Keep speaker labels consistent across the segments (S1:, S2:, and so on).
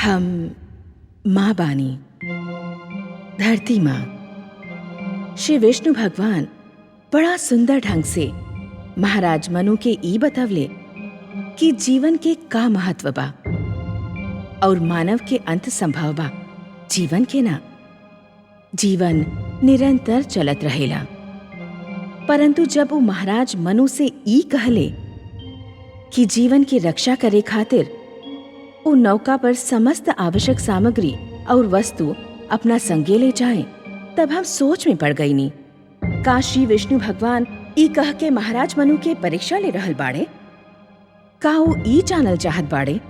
S1: हम माँ बानी, धरती माँ। श्री विष्णु भगवान बड़ा सुंदर ढंग से महाराज मनु के ई बतवले कि जीवन के का महत्व बा और मानव के अंत संभव बा। जीवन के ना, जीवन निरंतर चलत रहेला। परंतु जब वो महाराज मनु से ई कहले कि जीवन की रक्षा करे खातिर वो नौका पर समस्त आवश्यक सामग्री और वस्तु अपना संगे ले जाए, तब हम सोच में पड़ गई नी। का श्री विष्णु भगवान ई कह के महाराज मनु के परीक्षा ले रहल बाड़े? का वो ई जानल चाहत बाड़े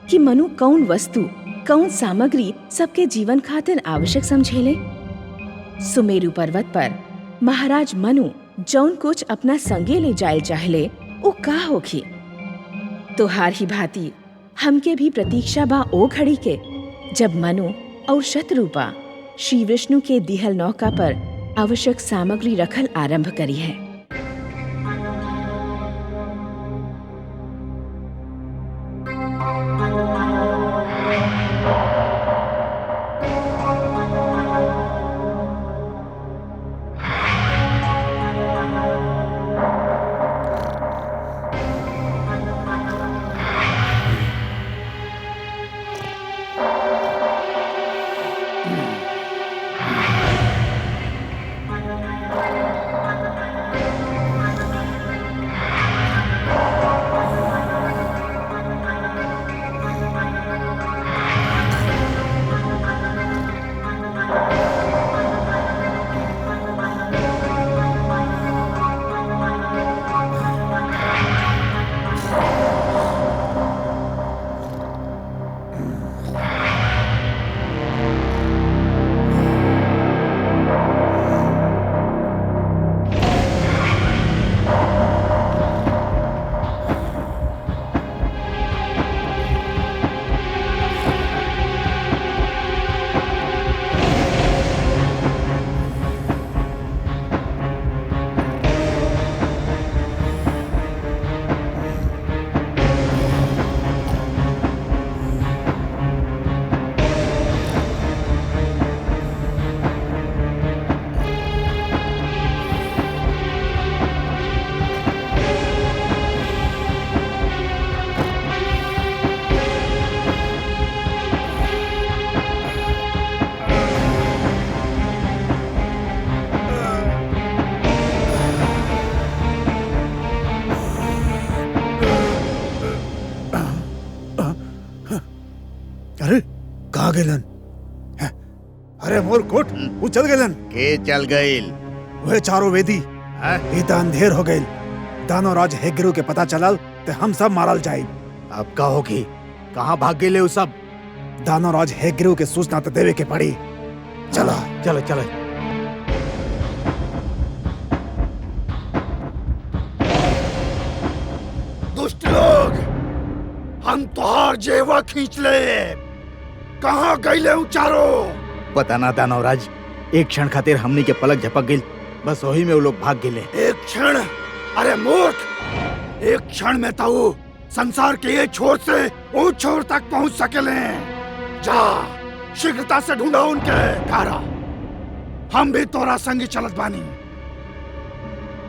S1: कि मनु कौन वस्तु, कौन सामग्री सबके जीवन खातिर आवश्यक समझेले? सुमेरु पर्वत पर महाराज मनु जौन कुछ अपना संगे ले जाए चाहले वो का होखी? तोहार ही भांति हमके भी प्रतीक्षा बा ओ घड़ी के जब मनु और शत्रुपा श्री विष्णु के दिहल नौका पर आवश्यक सामग्री रखल आरंभ करी है।
S2: अरे कहाँ गेलन? अरे मोर कोट वो चल गेलन।
S3: के चल गईल?
S2: वह चारों वेदी इतना अंधेर हो गईल। दानव राज हेग्रू के पता चलल ते हम सब मारल जाए।
S3: अब का होगी? कहाँ भाग गए वो सब?
S2: दानव राज हेग्रू के सूचना तो देवे के पड़ी। चला
S3: चलो चलो।
S4: दुष्ट लोग, हम तोहार जेवा खींच ले। कहाँ गईले चारों?
S3: पता ना दानवराज, एक क्षण खातिर हमनी के पलक झपक गई, बस वही में वो लोग भाग गए।
S4: एक क्षण? अरे मूर्ख, एक क्षण में तो संसार के एक छोर से उस छोर तक पहुंच सकेले। जा शीघ्रता से ढूंढो उनके कारा। हम भी तोरा संगी चलत बानी।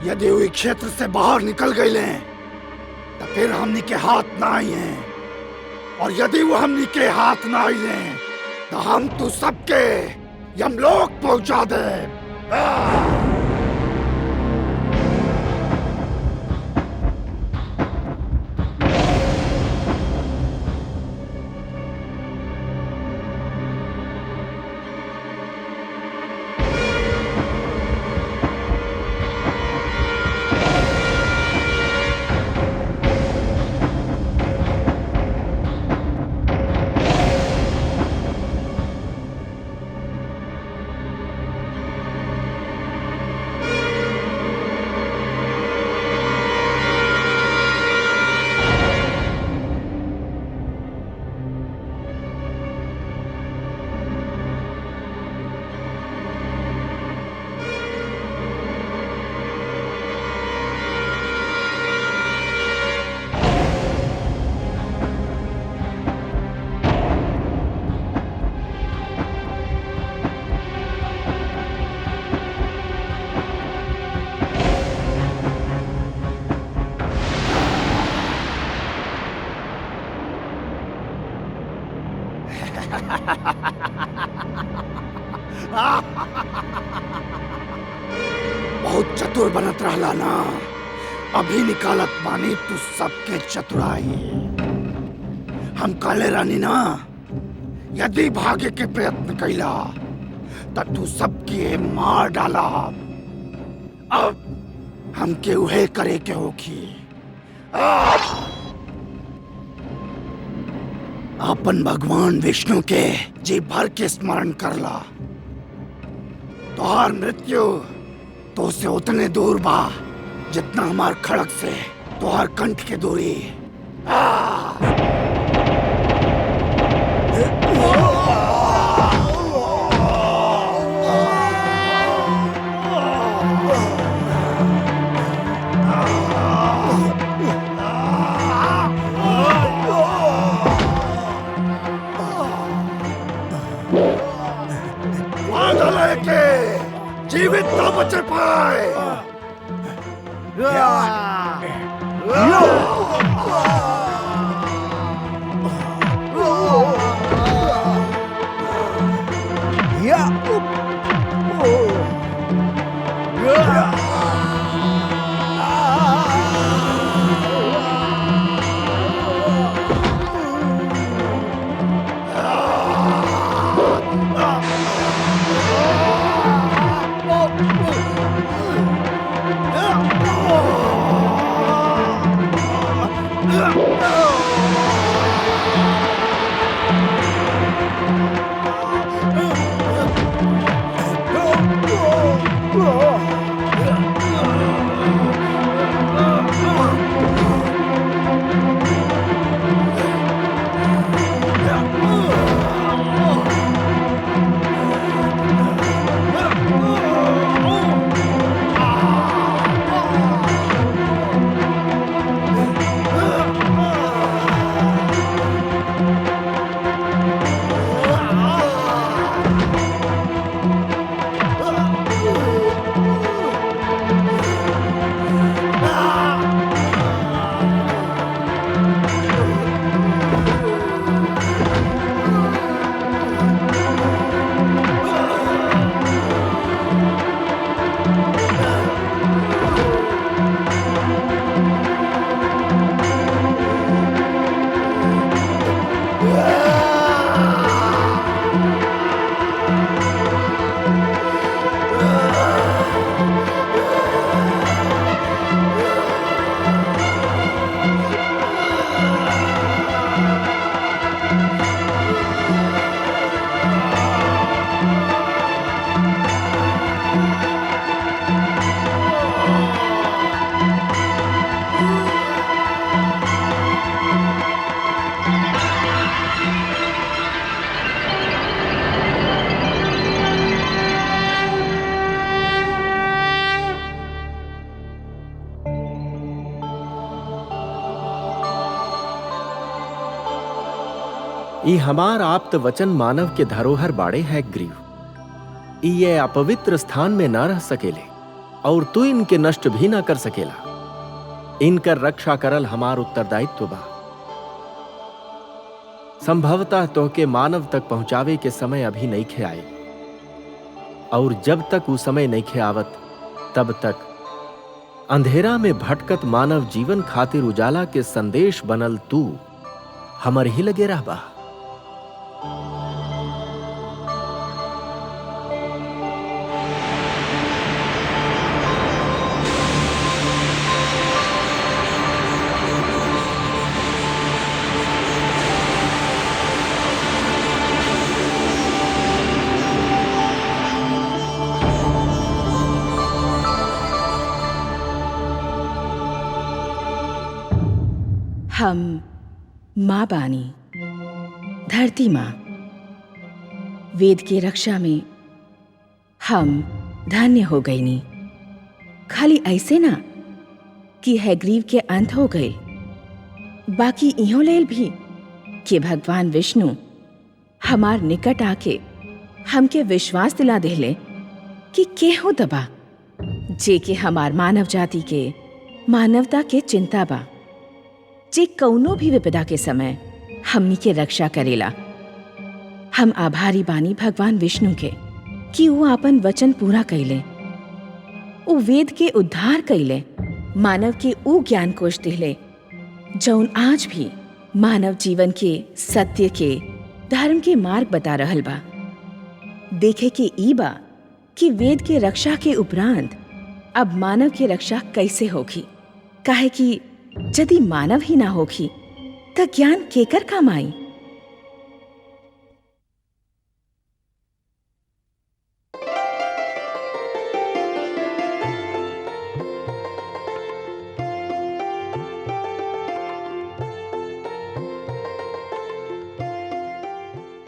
S4: यदि वो क्षेत्र से बाहर निकल गईले तो फिर हमनी के हाथ ना आई हैं, और यदि वो हमनी के हाथ ना आई हैं तो हम तो सबके यमलोक पहुंचा दे। बहुत चतुर बनत रहला ना। अभी निकालत पानी तू सबके चतुराई। हम काले रानी ना, यदि भागे के प्रयत्न कैला तो तू सबके मार डाला। अब हमके उहे करे के होखी। अपन भगवान विष्णु के जी भर के स्मरण करला। तोहार मृत्यु तो से उतने दूर बा जितना हमार खड़क से तोहार कंठ के दूरी। जीवित ना बच पाए।
S5: ई हमार आप्त वचन मानव के धरोहर बाड़े है ग्रीव। ये अपवित्र स्थान में ना रह सकेले और तू इनके नष्ट भी ना कर सकेला। इनकर रक्षा करल हमार उत्तरदायित्व बा। संभवतः तोहके मानव तक पहुंचावे के समय अभी नहीं खे आए, और जब तक वो समय नहीं खे आवत तब तक अंधेरा में भटकत मानव जीवन खातिर उजाला के संदेश बनल तू हमर ही लगे रहबा।
S1: हम माँ बानी, धरती माँ। वेद की रक्षा में हम धन्य हो गई नी। खाली ऐसे ना कि हैग्रीव के अंत हो गए, बाकी इहो लेल भी कि भगवान विष्णु हमार निकट आके हमके विश्वास दिला देले कि केहू दबा जे के हमार मानव जाति के मानवता के चिंता बा, जे कौनो भी विपदा के समय हमनी के रक्षा करेला। हम आभारी बानी भगवान विष्णु के कि वो अपन वचन पूरा कैले। वो वेद के उद्धार कैले, मानव के ऊ ज्ञान कोश दिले जौन आज भी मानव जीवन के सत्य के धर्म के मार्ग बता रहल बा। देखे के ई बा कि वेद के रक्षा के उपरांत अब मानव के रक्षा कैसे होगी, काहे कि यदि मानव ही ना होगी त ज्ञान केकर काम आई।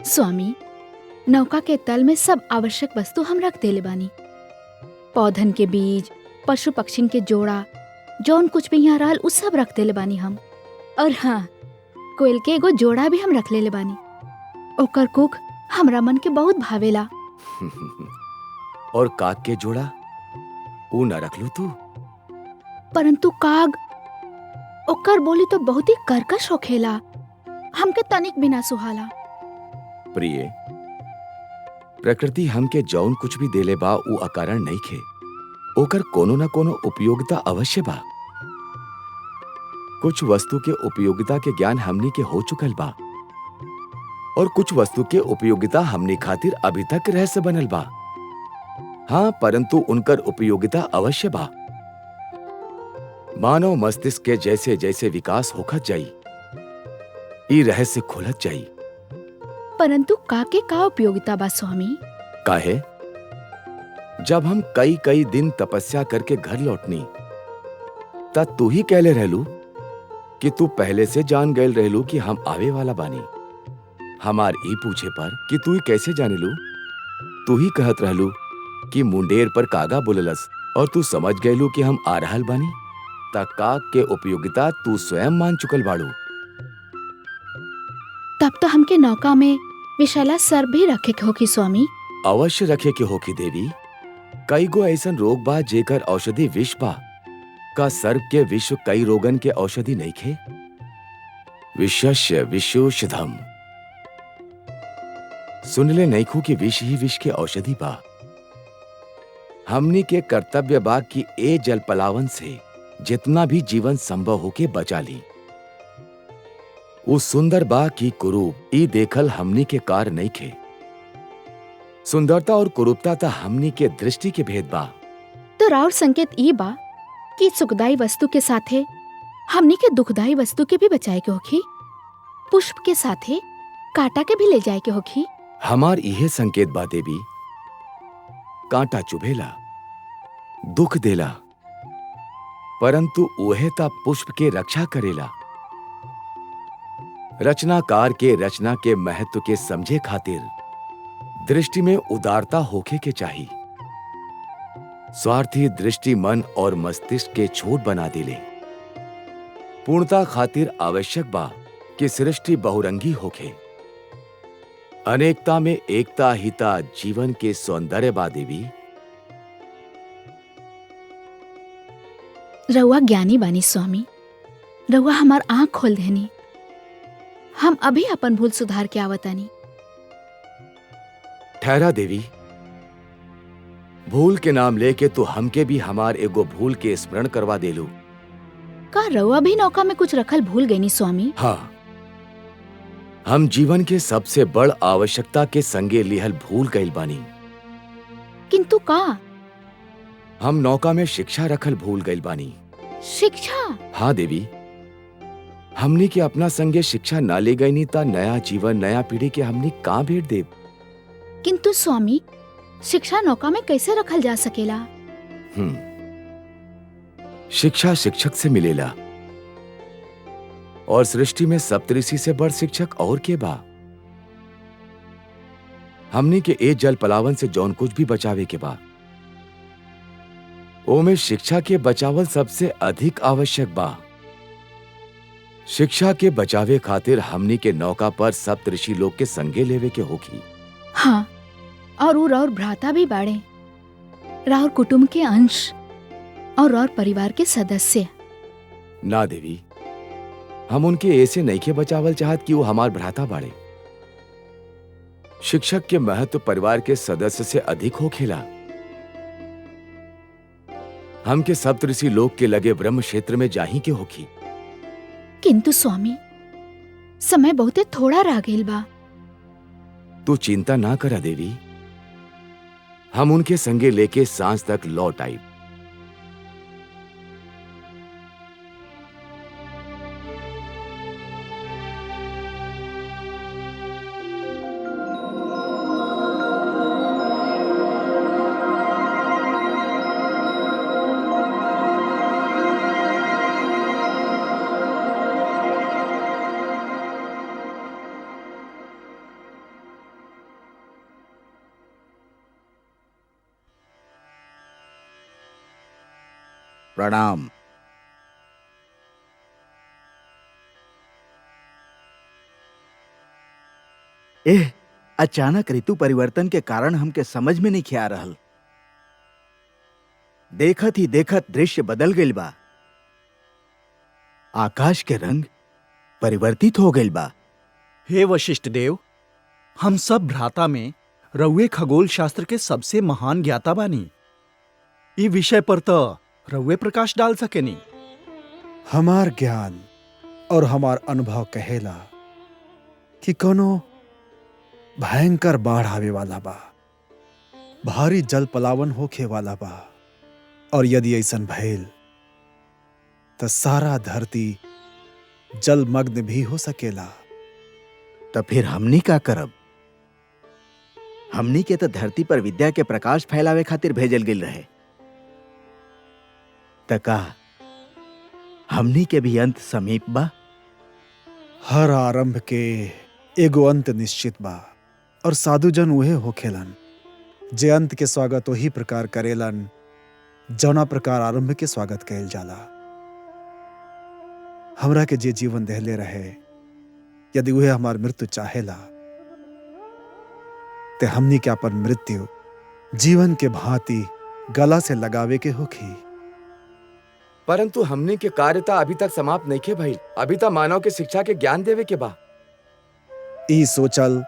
S6: स्वामी, नौका के तल में सब आवश्यक वस्तु हम रख देले बानी। पौधन के बीज, पशु पक्षिन के जोड़ा, जौन कुछ भी यहाँ रहल उ सब रख देले बानी हम। और हाँ, कोयल के एगो जोड़ा भी हम रख लेले बानी। ओकर कुक हमरा मन के बहुत भावेला।
S7: और काग के जोड़ा ऊ न रख लू तू?
S6: परंतु काग, ओकर बोली तो बहुत ही कर्कश होखेला, हमके तनिक बिना सुहाला।
S7: प्रिय, प्रकृति हमके जौन कुछ भी देले बा ऊ अकारण नहीं खे। ओकर कोनो न कोनो उपयोगिता अवश्य बा। कुछ वस्तु के उपयोगिता के ज्ञान हमनी के हो चुकल बा और कुछ वस्तु के उपयोगिता हमनी खातिर अभी तक रहस्य बनल बा। हाँ, परंतु उनकर उपयोगिता अवश्य बा। मानव मस्तिष्क के जैसे जैसे विकास होखत जाई, ई रहस्य खुलत जाई।
S6: परंतु काके का उपयोगिता बा स्वामी?
S7: काहे? जब हम कई कई दिन तपस्या करके घर लौटनी तब तू ही कहले रहलू कि तू पहले से जान गए रहलू कि हम आवे वाला बानी। हमार ई पूछे पर कि तू ही कैसे जाने लू, तू ही कहत रहलू कि मुंडेर पर कागा बोललस और तू समझ गयलू कि हम आ रहल बानी। ता काग के उपयोगिता तू स्वयं मान चुकल बाड़ू।
S6: तब तो हमके नौका में विशाला सर्प भी रखे के होगी स्वामी।
S7: अवश्य रखे के होकी देवी। कई गो ऐसन रोग बा जेकर औषधि विष बा। का सर्प के विष कई रोगन के औषधि नहीं खे? विषस्य विषोषधम। सुनले नहीं खू कि विष ही विष के औषधि बा। हमनी के कर्तव्य बा कि ए जल पलावन से जितना भी जीवन संभव होके बचा ली। उस सुंदर बा की कुरूप ई देखल हमनी के कार नहीं खे। सुंदरता और कुरूपता ता हमनी के दृष्टि के भेद बा।
S6: तो राउर संकेत ई बा कि सुखदायी वस्तु के साथे हमनी के दुखदायी वस्तु के भी बचाए के होखी, पुष्प के साथे कांटा के भी ले जाए के होखी।
S7: हमार इहे संकेत बा देवी। कांटा चुभेला, दुख देला, परंतु उहे ता पुष्प के रक्षा करेला। रचनाकार के रचना के महत्व के समझे खातिर दृष्टि में उदारता होखे के चाहिए। स्वार्थी दृष्टि मन और मस्तिष्क के छोट बना देले। पूर्णता खातिर आवश्यक बा कि सृष्टि बहुरंगी होखे। अनेकता में एकता हिता जीवन के सौंदर्य बा देवी।
S6: रउआ ज्ञानी बानी स्वामी, रउआ हमार आंख खोल देनी। हम अभी अपन भूल सुधार के आवतानी।
S7: ठहरा देवी, भूल के नाम लेके तो हमके भी हमार एगो भूल के स्मरण करवा देलू।
S6: का रउआ भी नौका में कुछ रखल भूल गईनी स्वामी?
S7: हाँ, हम जीवन के सबसे बड़ आवश्यकता के संगे लिहल भूल गइल बानी।
S6: किंतु का?
S7: हम नौका में शिक्षा रखल भूल गइल बानी।
S6: शिक्षा?
S7: हाँ देवी, हमनी के अपना संगे शिक्षा ना ले गई नी ता नया जीवन नया पीढ़ी के हमनी कहाँ भेंट देव।
S6: किंतु स्वामी, शिक्षा नौका में कैसे रखल जा सकेला?
S7: शिक्षा शिक्षक से मिलेला और सृष्टि में सप्तऋषि से बड़ शिक्षक और के बा। हमनी के ए जल पलावन से जौन कुछ भी बचावे के बा, ओमे शिक्षा के बचावल सबसे अधिक आवश्यक बा। शिक्षा के बचावे खातिर हमनी के नौका पर सप्तऋषि लोग के संगे लेवे के होगी।
S6: हाँ, और वो राउर भ्राता भी बाड़े, राउर कुटुंब के अंश और राउर परिवार के सदस्य।
S7: ना देवी, हम उनके ऐसे नहीं के बचावल चाहत कि वो हमार भ्राता बाड़े। शिक्षक के महत्व परिवार के सदस्य से अधिक हो खेला। हम के सप्तऋषि लोक के लगे ब्रह्म क्षेत्र में जाही के होखी।
S6: किंतु स्वामी, समय बहुते थोड़ा रह गइल बा।
S7: तू चिंता ना करा देवी, हम उनके संगे लेके सांझ तक लौट आई।
S3: प्रणाम। एह, अचानक ऋतु परिवर्तन के कारण हमके समझ में नहीं खे आ रहल। देखत ही देखत दृश्य बदल गइल बा। आकाश के रंग परिवर्तित हो गइल बा।
S8: हे वशिष्ठ देव, हम सब भ्राता में रउए खगोल शास्त्र के सबसे महान ज्ञाता बानी। ई विषय पर तो रउए प्रकाश डाल सकेनी।
S2: हमार ज्ञान और हमार अनुभव कहेला कि कोनो भयंकर बाढ़ आवे वाला बा, भारी जल पलावन होखे वाला बा, और यदि ऐसन भइल तो सारा धरती जलमग्न भी हो सकेला।
S3: तो फिर हमनी का करब? हमनी के तो धरती पर विद्या के प्रकाश फैलावे खातिर भेजल गेल रहे। तका हमनी के भी अंत समीप बा।
S2: हर आरंभ के एगो अंत निश्चित बा, और साधुजन उहे होखेलन जे अंत के स्वागत वही प्रकार करेलन जौना प्रकार आरंभ के स्वागत कइल जाला। हमरा के जे जीवन देहले रहे, यदि उहे हमार मृत्यु चाहेला ते हमनी के अपन मृत्यु जीवन के भांति गला से लगावे के होखी।
S7: परंतु हमने के कार्यता अभी तक समाप्त नहीं खे भइल। अभी तक मानव के शिक्षा के ज्ञान देवे के बा।
S2: ई सोचल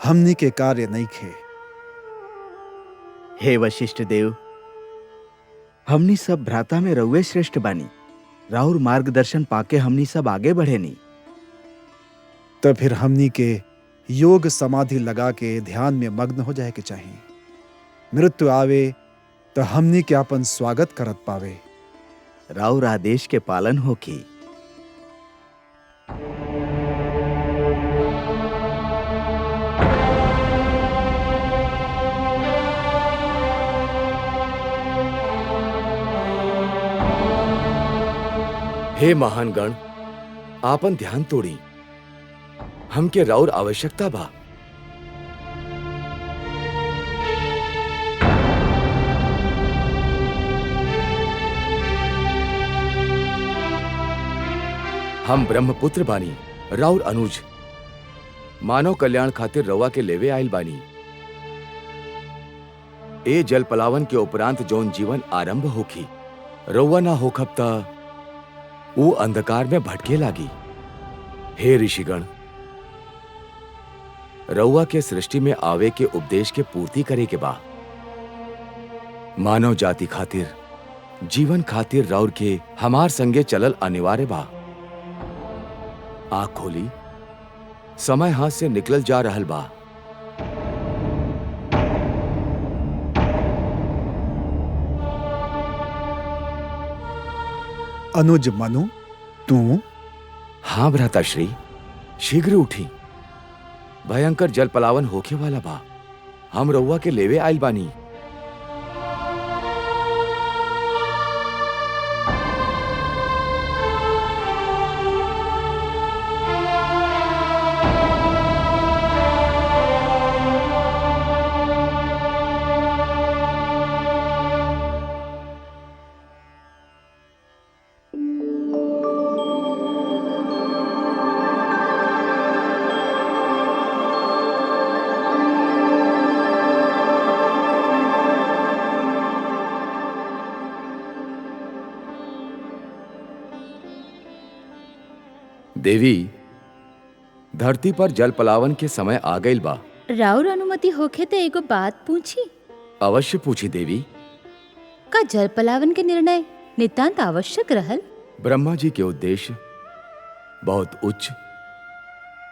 S2: हमनी के कार्य नहीं खे।
S3: हे वशिष्ठ देव, हमनी सब भ्राता में रउए श्रेष्ठ बानी। राउर मार्गदर्शन पाके हमनी सब आगे बढ़ेनी।
S2: तो फिर हमनी के योग समाधि लगा के ध्यान में मग्न हो जाए के चाहिए। मृत्यु आवे तो हमनी के अपन स्वागत करत पावे।
S3: राउर आदेश के पालन होखी।
S7: हे महान गण, आपन ध्यान तोड़ी। हमके राउर आवश्यकता बा। हम ब्रह्मपुत्र बानी, राउर अनुज। मानव कल्याण खातिर रवा के लेवे आयल बानी। ए जल पलावन के उपरांत जौन जीवन आरंभ होखी, रउआ ना होखब ता वो अंधकार में भटके लागी। हे ऋषिगण, रउआ के सृष्टि में आवे के उपदेश के पूर्ति करे के बा। मानव जाति खातिर, जीवन खातिर राउर के हमार संगे चलल अनिवार्य बा। आँख खोली, समय हाथ से निकल जा रहल बा।
S2: अनुज मनु, तू?
S7: हाँ भ्राताश्री, शीघ्र उठी। भयंकर जल पलावन होखे वाला बा। हम रउआ के लेवे आइल बानी। देवी, धरती पर जल पलावन के समय आ गइल बा।
S9: राउर अनुमति होखे तो एगो बात पूछी।
S7: अवश्य पूछी देवी।
S9: का जल पलावन के निर्णय नितांत आवश्यक रहल?
S7: ब्रह्मा जी के उद्देश्य बहुत उच्च,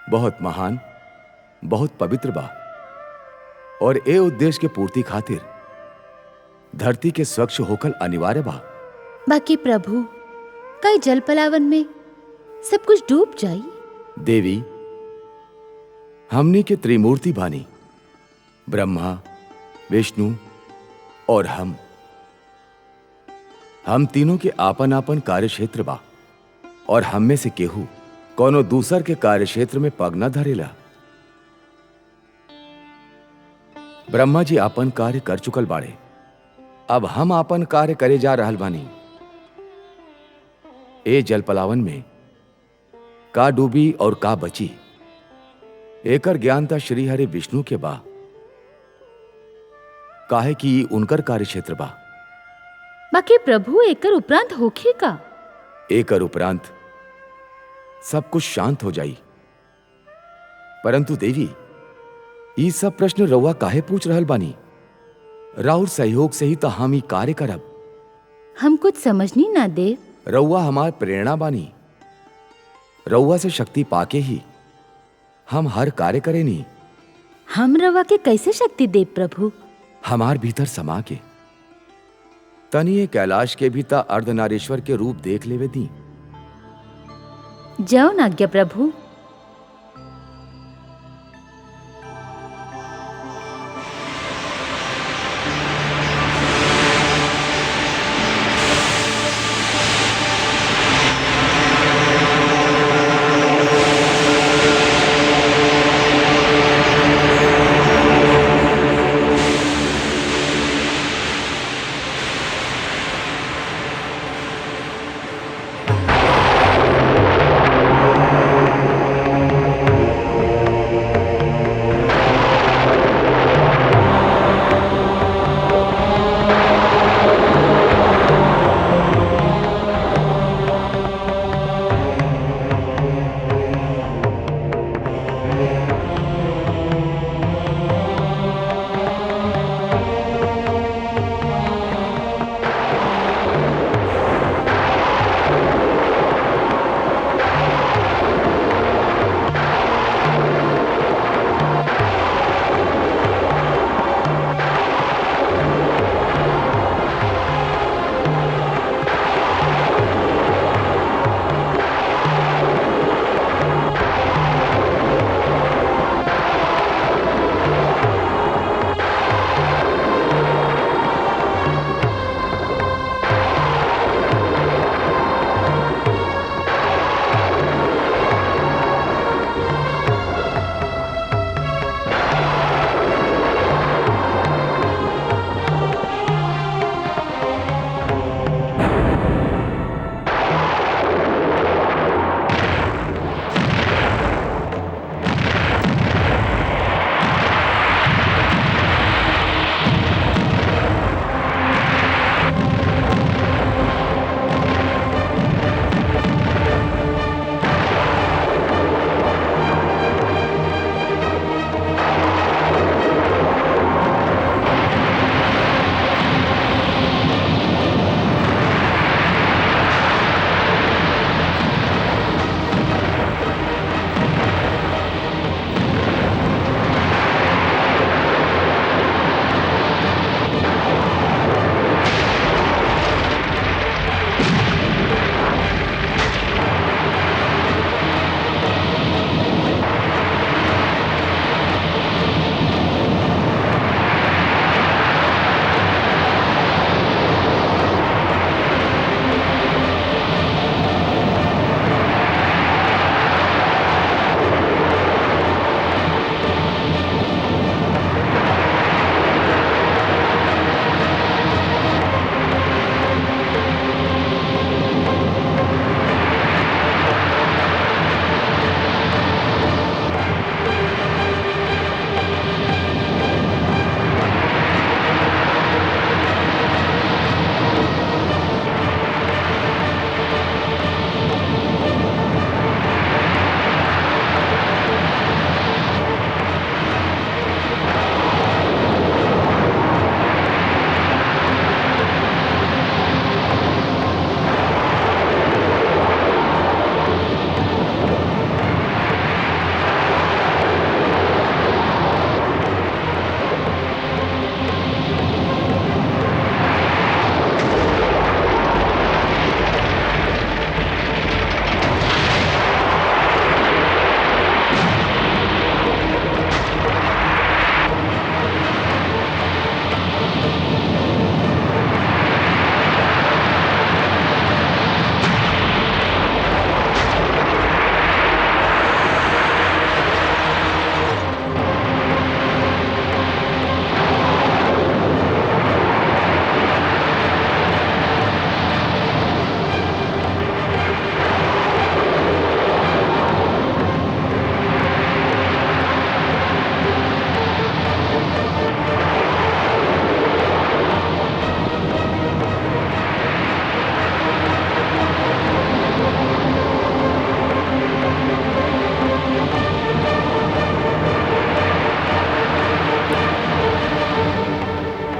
S7: बहुत महान, बहुत पवित्र बा, और ए उद्देश्य के पूर्ति खातिर धरती के स्वच्छ होकल अनिवार्य बा।
S9: बाकी प्रभु, कई जल पलावन में सब कुछ डूब जाई।
S7: देवी, हमनी के त्रिमूर्ति बानी, ब्रह्मा, विष्णु और हम तीनों के आपन आपन कार्य क्षेत्र बा, और हम में से केहू कोनो दूसर के कार्य क्षेत्र में पग न धरेला। ब्रह्मा जी आपन कार्य कर चुकल बाड़े, अब हम आपन कार्य करे जा रहल बानी। ए जल पलावन में का डूबी और का बची, एकर ज्ञानता श्री हरि विष्णु के बा, काहे कि उनकर कार्य क्षेत्र बा।
S9: बाकी प्रभु, एकर उपरांत होखे का?
S7: एकर उपरांत सब कुछ शांत हो जाई। परंतु देवी, ई सब प्रश्न रउआ काहे पूछ रहल बानी? राउर सहयोग से ही तो हम ई कार्य करब।
S9: हम कुछ समझनी ना देव।
S7: रउआ हमार प्रेरणा बानी, रउआ से शक्ति पाके ही हम हर कार्य करेनी।
S9: हम रवा के कैसे शक्ति देव प्रभु?
S7: हमार भीतर समा के तनिए कैलाश के भी ता अर्धनारीश्वर के रूप देख लेवे दी।
S9: जौन आज्ञा प्रभु।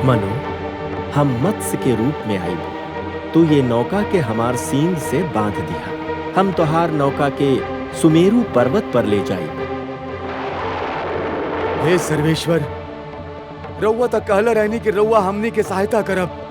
S5: मनु, हम मत्स्य के रूप में आईब। तू ये नौका के हमार सींग से बांध दिया। हम तोहार नौका के सुमेरु पर्वत पर ले जाई।
S7: हे सर्वेश्वर, रउआ तक कहला रहनी कि रउआ हमनी के सहायता करब।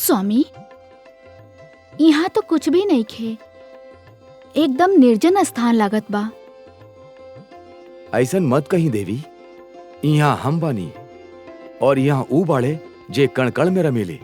S6: स्वामी, यहाँ तो कुछ भी नहीं खे, एकदम निर्जन स्थान लागत बा।
S7: ऐसन मत कहीं देवी, यहाँ हम बानी और यहाँ ऊ बाड़े जे कण कण में रमेले।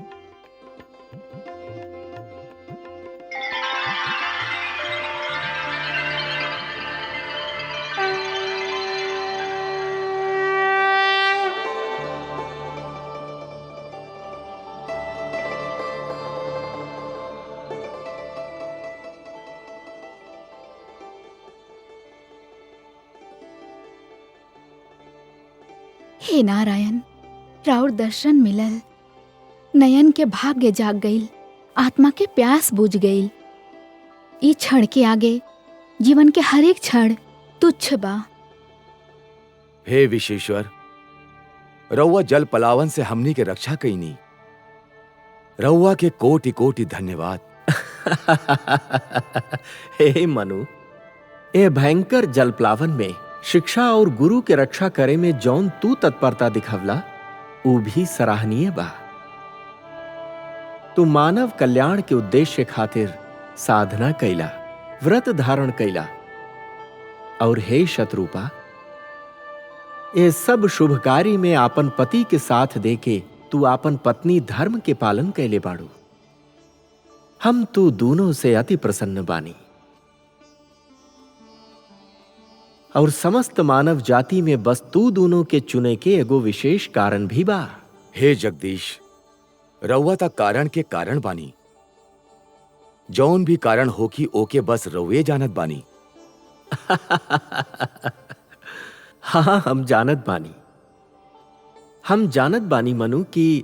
S6: हे नारायण, राउर दर्शन मिलल, नयन के भाग्य जाग गईल, आत्मा के प्यास बुझ गईल। ई क्षण के आगे जीवन के हर एक क्षण तुच्छ बा।
S7: हे विश्वेश्वर, रउआ जल पलावन से हमनी के रक्षा कईनी। रउआ के कोटि कोटि धन्यवाद।
S5: हे मनु, ए भयंकर जलप्लावन में शिक्षा और गुरु के रक्षा करे में जौन तू तत्परता दिखवला, ऊ भी सराहनीय बा। तू मानव कल्याण के उद्देश्य खातिर साधना कैला, व्रत धारण कैला, और हे शत्रुपा, ये सब शुभ कार्य में आपन पति के साथ देके तू आपन पत्नी धर्म के पालन कैले बाड़ू। हम तू दोनों से अति प्रसन्न बानी, और समस्त मानव जाति में बस तू दोनों के चुने के एगो विशेष कारण भी बा।
S7: हे जगदीश, रउआ ता कारण के कारण बानी। जौन भी कारण होकी ओके बस रउए जानत बानी।
S5: हाँ, हम जानत बानी। हम जानत बानी मनु कि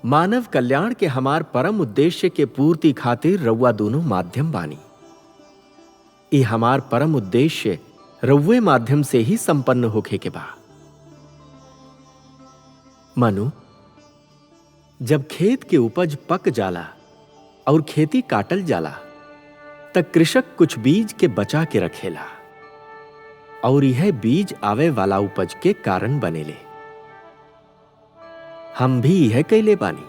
S5: मानव कल्याण के हमार परम उद्देश्य के पूर्ति खातिर रउआ दोनों माध्यम बानी। ये हमार परम उद्देश्य रउए माध्यम से ही संपन्न होखे के बा। मनु, जब खेत के उपज पक जाला और खेती काटल जाला, तब कृषक कुछ बीज के बचा के रखेला, और यह बीज आवे वाला उपज के कारण बनेले। हम भी यह कैले बानी।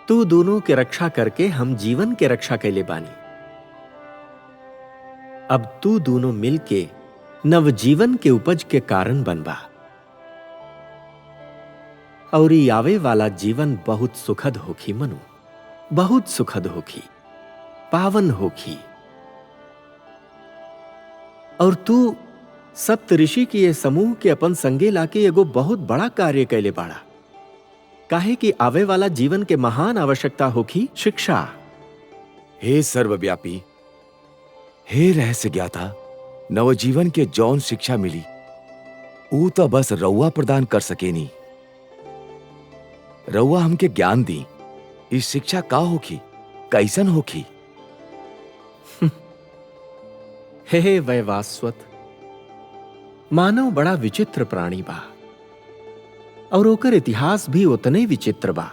S5: तू दोनों के रक्षा करके हम जीवन के रक्षा कैले बानी। अब तू दोनों मिलके नवजीवन के उपज के कारण बनबा, और ये आवे वाला जीवन बहुत सुखद होखी मनु, बहुत सुखद होखी, पावन होखी। और तू सप्त ऋषि के ये समूह के अपन संगे लाके एगो बहुत बड़ा कार्य कैले बाड़ा। काहे कि आवे वाला जीवन के महान आवश्यकता होखी शिक्षा।
S7: हे सर्वव्यापी, हे रहस्य ज्ञाता, नवजीवन के जौन शिक्षा मिली ऊ तो बस रउआ प्रदान कर सकेनी। रउआ हमके ज्ञान दी। इस शिक्षा का होखी, कैसन होखी?
S5: हे वैवास्वत, मानव बड़ा विचित्र प्राणी बा, और ओकर इतिहास भी उतने विचित्र बा।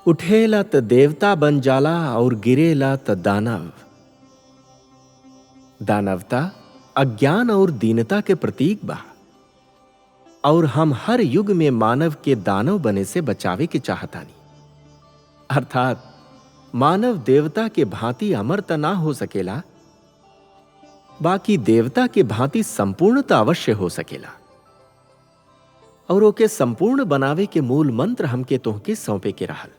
S5: उठेला त देवता बन जाला और गिरेला त दानव। दानवता अज्ञान और दीनता के प्रतीक बा, और हम हर युग में मानव के दानव बने से बचावे के चाहतानी। अर्थात मानव देवता के भांति अमर त ना हो सकेला, बाकी देवता के भांति संपूर्णता अवश्य हो सकेला। और ओके संपूर्ण बनावे के मूल मंत्र हमके तोहके सौंपे के रहल,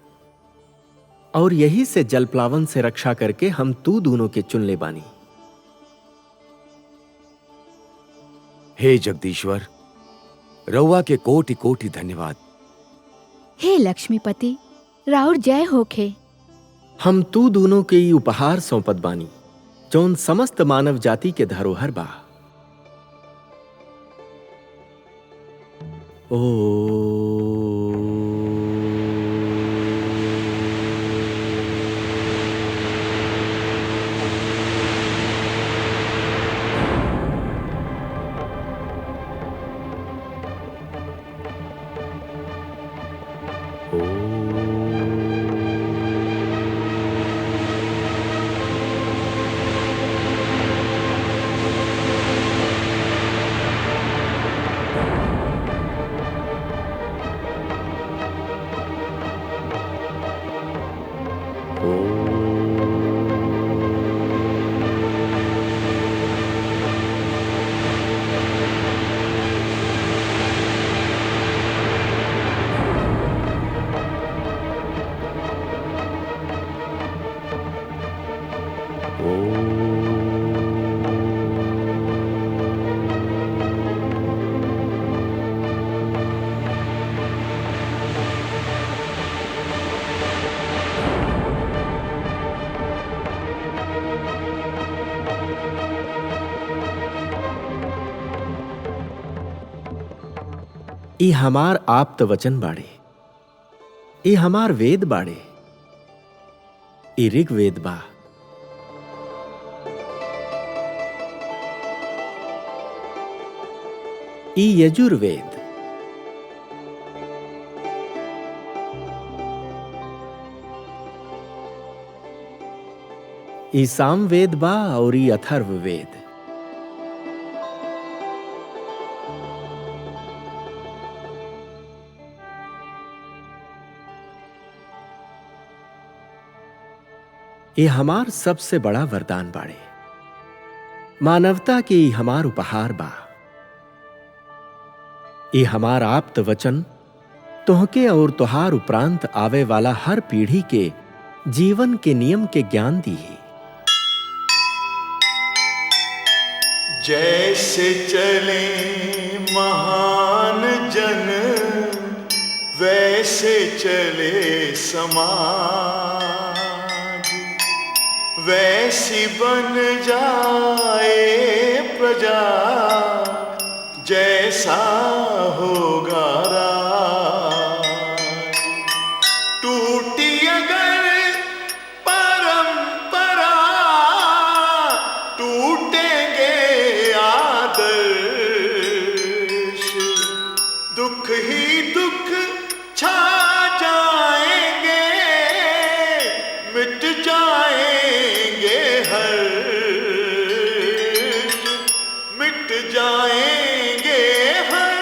S5: और यही से जलप्लावन से रक्षा करके हम तू दोनों के चुन ले बानी।
S7: हे जगदीश्वर, रउआ के कोटि कोटि धन्यवाद।
S6: हे लक्ष्मीपति, राउर जय होखे।
S5: हम तू दोनों के ही उपहार सौंपत बानी, जौन समस्त मानव जाति के धरोहर बा। ई हमार आप्त वचन बाड़े, ई हमार वेद बाड़े, ई ऋग्वेद बा। ई यजुर्वेद, ई सामवेद बा और ई अथर्ववेद। ये हमार सबसे बड़ा वरदान बाड़े, मानवता के ई हमार उपहार बा। ये हमार आप्त वचन तोहके और तोहार उपरांत आवे वाला हर पीढ़ी के जीवन के नियम के ज्ञान दी।
S10: जैसे चले महान जन वैसे चले समाज, वैसी बन जाए प्रजा जैसा होगा राज। टूटी अगर परंपरा टूटेंगे आदर्श, दुख ही दुख छा जाएंगे, मिट जाएंगे हर्ष, मिट जाएंगे हर्ष।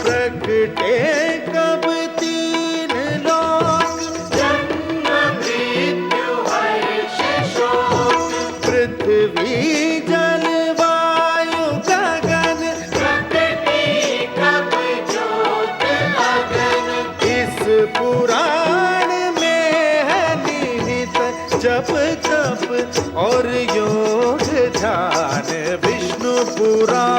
S11: प्रगटे कब तीन लोक, जन्म मृत्यु हर्ष शोक, पृथ्वी जल वायु गगन, प्रगटे कब ज्योत अगन। इस पुराण में है निहित जप तप और योग ध्यान, विष्णु पुराण